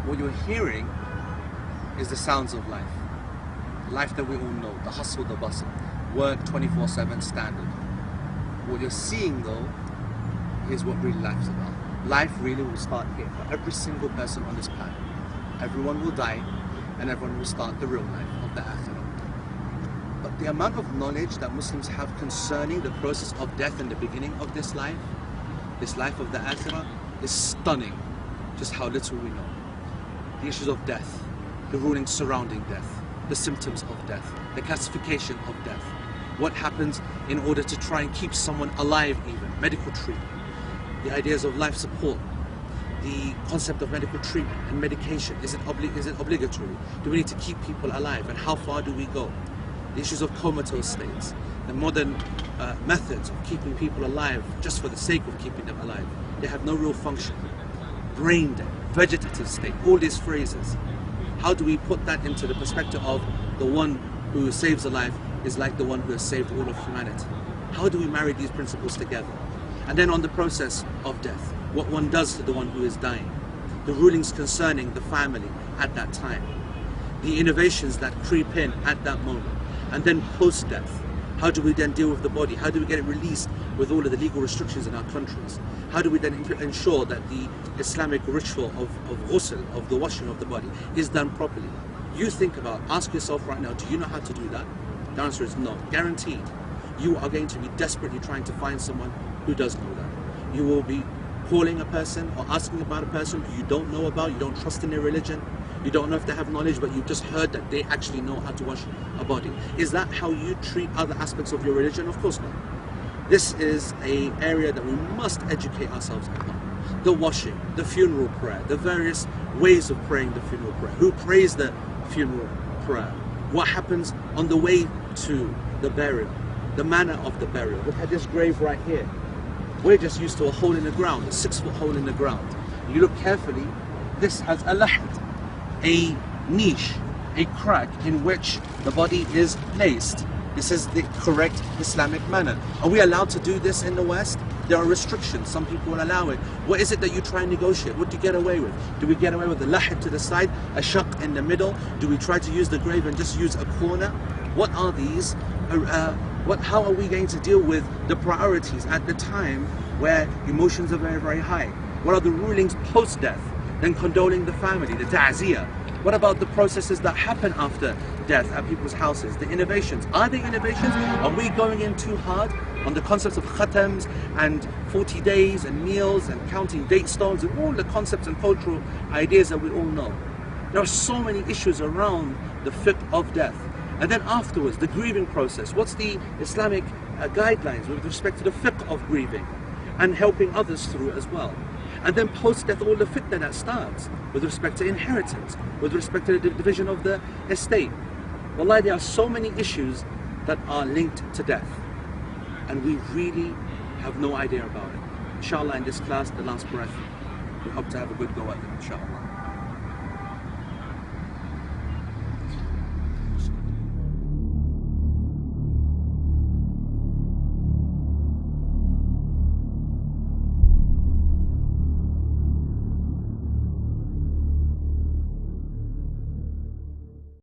What you're hearing is the sounds of life. Life that we all know, the hustle, the bustle, work 24/7 standard. What you're seeing though is what really life's about. Life really will start here for every single person on this planet. Everyone will die and everyone will start the real life of the Akhirah. But the amount of knowledge that Muslims have concerning the process of death and the beginning of this life of the Akhirah, is stunning. Just how little we know. The issues of death, the rulings surrounding death, the symptoms of death, the classification of death, what happens in order to try and keep someone alive even, medical treatment, the ideas of life support, the concept of medical treatment and medication. Is it obligatory? Do we need to keep people alive, and how far do we go? The issues of comatose states, the modern methods of keeping people alive just for the sake of keeping them alive. They have no real function. Brain dead, vegetative state, all these phrases. How do we put that into the perspective of the one who saves a life is like the one who has saved all of humanity? How do we marry these principles together? And then on the process of death, what one does to the one who is dying, the rulings concerning the family at that time, the innovations that creep in at that moment, and then post-death, how do we then deal with the body? How do we get it released with all of the legal restrictions in our countries? How do we then ensure that the Islamic ritual of ghusl, of the washing of the body, is done properly? You think about, ask yourself right now, do you know how to do that? The answer is no, guaranteed. You are going to be desperately trying to find someone who does know that. You will be calling a person or asking about a person who you don't know about, you don't trust in their religion, you don't know if they have knowledge, but you've just heard that they actually know how to wash a body. Is that how you treat other aspects of your religion? Of course not. This is an area that we must educate ourselves upon. The washing, the funeral prayer, the various ways of praying the funeral prayer. Who prays the funeral prayer? What happens on the way to the burial? The manner of the burial. Look at this grave right here. We're just used to a hole in the ground, a 6-foot hole in the ground. You look carefully, this has a lahd, a niche, a crack in which the body is placed. This is the correct Islamic manner. Are we allowed to do this in the West? There are restrictions. Some people will allow it. What is it that you try and negotiate? What do you get away with? Do we get away with the lahd to the side, a shaq in the middle? Do we try to use the grave and just use a corner? What are these? How are we going to deal with the priorities at the time where emotions are very, very high? What are the rulings post-death? Then condoling the family, the ta'ziyah. What about the processes that happen after death at people's houses? The innovations. Are they innovations? Are we going in too hard on the concepts of khatams and 40 days and meals and counting date stones and all the concepts and cultural ideas that we all know? There are so many issues around the fiqh of death. And then afterwards, the grieving process. What's the Islamic guidelines with respect to the fiqh of grieving and helping others through as well? And then post-death, all the fitna that starts with respect to inheritance, with respect to the division of the estate. Wallahi, there are so many issues that are linked to death, and we really have no idea about it. Inshallah, in this class, the last breath, we hope to have a good go at it, inshallah.